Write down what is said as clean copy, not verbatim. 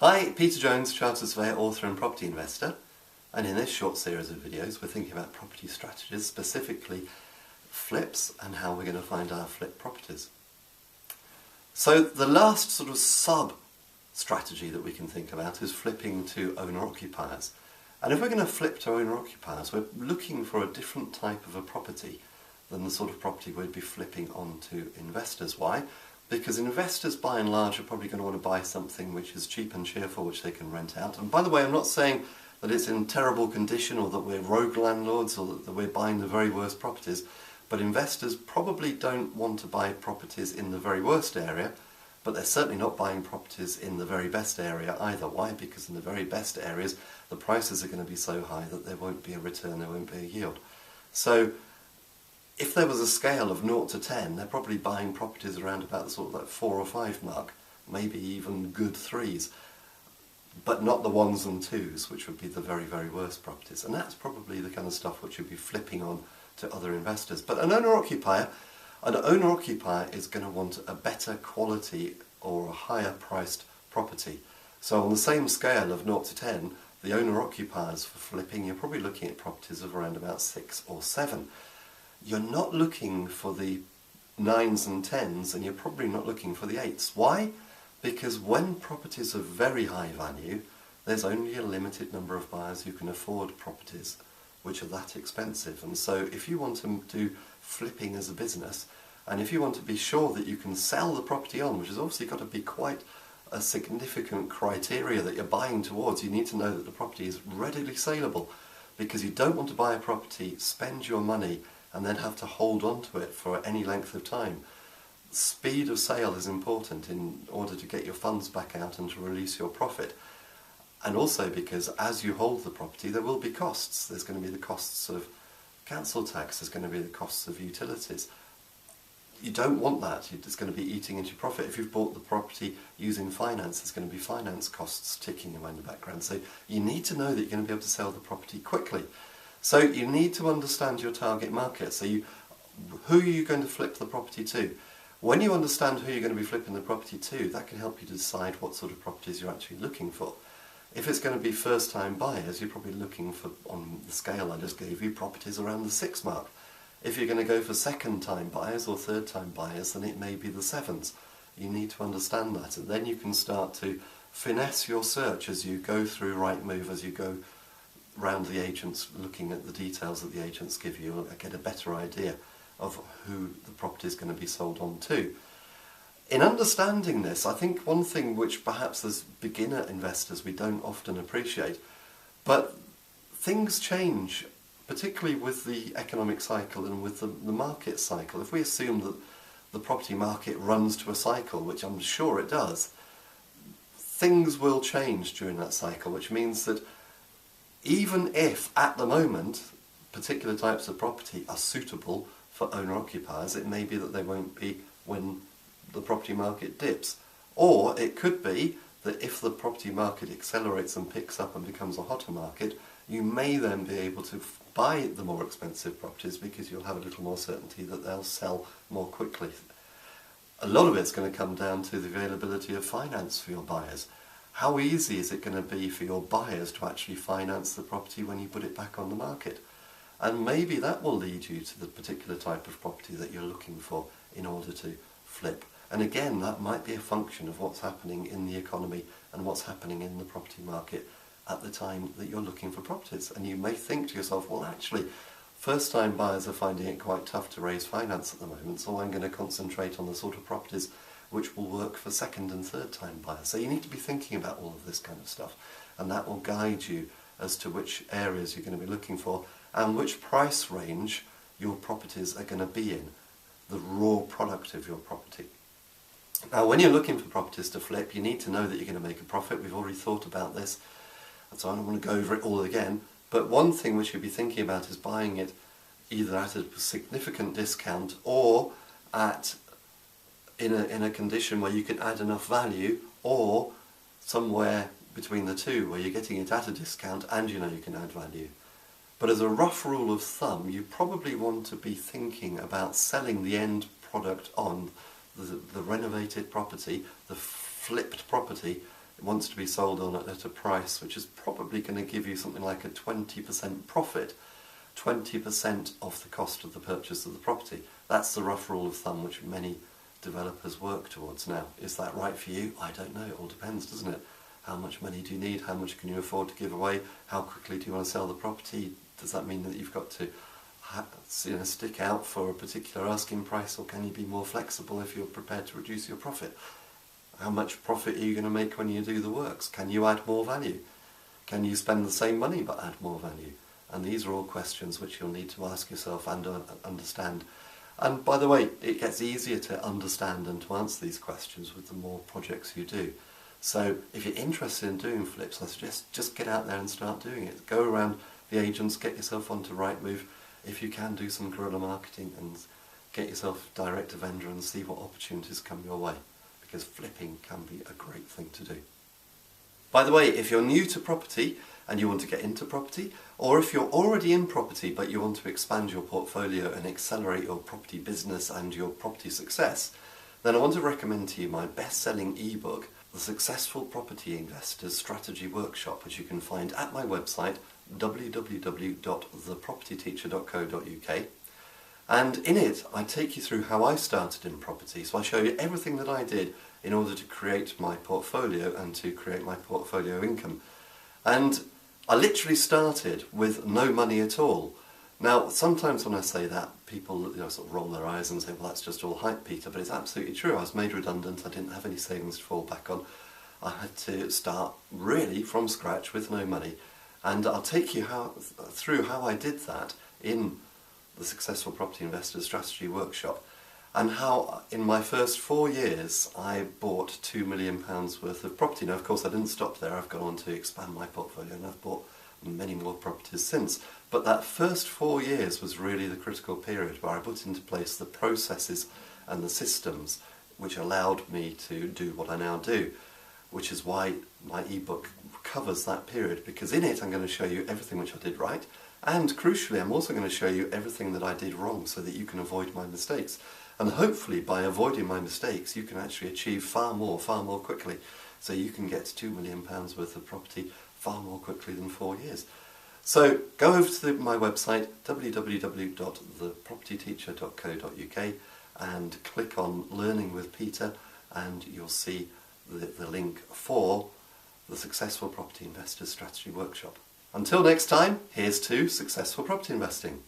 Hi, Peter Jones, Chartered Surveyor, author and property investor, and in this short series of videos we're thinking about property strategies, specifically flips and how we're going to find our flip properties. So the last sort of sub-strategy that we can think about is flipping to owner-occupiers. And if we're going to flip to owner-occupiers, we're looking for a different type of a property than the sort of property we'd be flipping on to investors. Why? Because investors, by and large, are probably going to want to buy something which is cheap and cheerful, which they can rent out. And by the way, I'm not saying that it's in terrible condition or that we're rogue landlords or that we're buying the very worst properties, but investors probably don't want to buy properties in the very worst area, but they're certainly not buying properties in the very best area either. Why? Because in the very best areas, the prices are going to be so high that there won't be a return, there won't be a yield. So if there was a scale of 0 to 10, they're probably buying properties around about the sort of like 4 or 5 mark, maybe even good 3s, but not the 1s and 2s, which would be the very, very worst properties. And that's probably the kind of stuff which you'd be flipping on to other investors. But an owner-occupier is going to want a better quality or a higher priced property. So on the same scale of 0 to 10, the owner-occupiers for flipping, you're probably looking at properties of around about 6 or 7. You're not looking for the 9s and 10s, and you're probably not looking for the 8s. Why? Because when properties are very high value, there's only a limited number of buyers who can afford properties which are that expensive. And so if you want to do flipping as a business, and if you want to be sure that you can sell the property on, which has obviously got to be quite a significant criteria that you're buying towards, you need to know that the property is readily saleable, because you don't want to buy a property, spend your money, and then have to hold on to it for any length of time. Speed of sale is important in order to get your funds back out and to release your profit. And also because as you hold the property, there will be costs. There's going to be the costs of council tax, there's going to be the costs of utilities. You don't want that. It's going to be eating into your profit. If you've bought the property using finance, there's going to be finance costs ticking away in the background. So you need to know that you're going to be able to sell the property quickly. So you need to understand your target market. So who are you going to flip the property to? When you understand who you're going to be flipping the property to, that can help you to decide what sort of properties you're actually looking for. If it's going to be first-time buyers, you're probably looking for, on the scale I just gave you, properties around the 6 mark. If you're going to go for second-time buyers or third-time buyers, then it may be the 7s. You need to understand that, and then you can start to finesse your search as you go through Rightmove, as you go round the agents, looking at the details that the agents give you, and get a better idea of who the property is going to be sold on to. In understanding this, I think one thing which perhaps as beginner investors we don't often appreciate, but things change, particularly with the economic cycle and with the market cycle. If we assume that the property market runs to a cycle, which I'm sure it does, things will change during that cycle, which means that even if, at the moment, particular types of property are suitable for owner-occupiers, it may be that they won't be when the property market dips. Or it could be that if the property market accelerates and picks up and becomes a hotter market, you may then be able to buy the more expensive properties because you'll have a little more certainty that they'll sell more quickly. A lot of it's going to come down to the availability of finance for your buyers. How easy is it going to be for your buyers to actually finance the property when you put it back on the market? And maybe that will lead you to the particular type of property that you're looking for in order to flip. And again, that might be a function of what's happening in the economy and what's happening in the property market at the time that you're looking for properties. And you may think to yourself, well, actually, first-time buyers are finding it quite tough to raise finance at the moment, so I'm going to concentrate on the sort of properties which will work for second and third-time buyers. So you need to be thinking about all of this kind of stuff, and that will guide you as to which areas you're going to be looking for and which price range your properties are going to be in, the raw product of your property. Now, when you're looking for properties to flip, you need to know that you're going to make a profit. We've already thought about this, so I don't want to go over it all again. But one thing which you'd be thinking about is buying it either at a significant discount or in a condition where you can add enough value, or somewhere between the two where you're getting it at a discount and you know you can add value. But as a rough rule of thumb, you probably want to be thinking about selling the end product on the renovated property, the flipped property, wants to be sold on at a price which is probably going to give you something like a 20% profit, 20% of the cost of the purchase of the property. That's the rough rule of thumb which many developers work towards now. Is that right for you? I don't know. It all depends, doesn't it? How much money do you need? How much can you afford to give away? How quickly do you want to sell the property? Does that mean that you've got to stick out for a particular asking price, or can you be more flexible if you're prepared to reduce your profit? How much profit are you going to make when you do the works? Can you add more value? Can you spend the same money but add more value? And these are all questions which you'll need to ask yourself and understand. And by the way, it gets easier to understand and to answer these questions with the more projects you do. So if you're interested in doing flips, I suggest just get out there and start doing it. Go around the agents, get yourself onto Rightmove. If you can, do some guerrilla marketing and get yourself direct to vendor and see what opportunities come your way, because flipping can be a great thing to do. By the way, if you're new to property and you want to get into property, or if you're already in property but you want to expand your portfolio and accelerate your property business and your property success, then I want to recommend to you my best-selling ebook, The Successful Property Investor's Strategy Workshop, which you can find at my website www.thepropertyteacher.co.uk. And in it I take you through how I started in property. So I show you everything that I did in order to create my portfolio and to create my portfolio income. And I literally started with no money at all. Now, sometimes when I say that, people sort of roll their eyes and say, well, that's just all hype, Peter, but it's absolutely true. I was made redundant, I didn't have any savings to fall back on. I had to start really from scratch with no money. And I'll take you through how I did that in the Successful Property Investor's Strategy Workshop, and how in my first 4 years I bought £2 million worth of property. Now, of course, I didn't stop there. I've gone on to expand my portfolio and I've bought many more properties since. But that first 4 years was really the critical period where I put into place the processes and the systems which allowed me to do what I now do, which is why my ebook covers that period, because in it I'm going to show you everything which I did right, and crucially I'm also going to show you everything that I did wrong so that you can avoid my mistakes. And hopefully by avoiding my mistakes you can actually achieve far more quickly. So you can get £2 million worth of property far more quickly than 4 years. So go over to my website www.thepropertyteacher.co.uk and click on Learning with Peter, and you'll see the link for the Successful Property Investor's Strategy Workshop. Until next time, here's to successful property investing.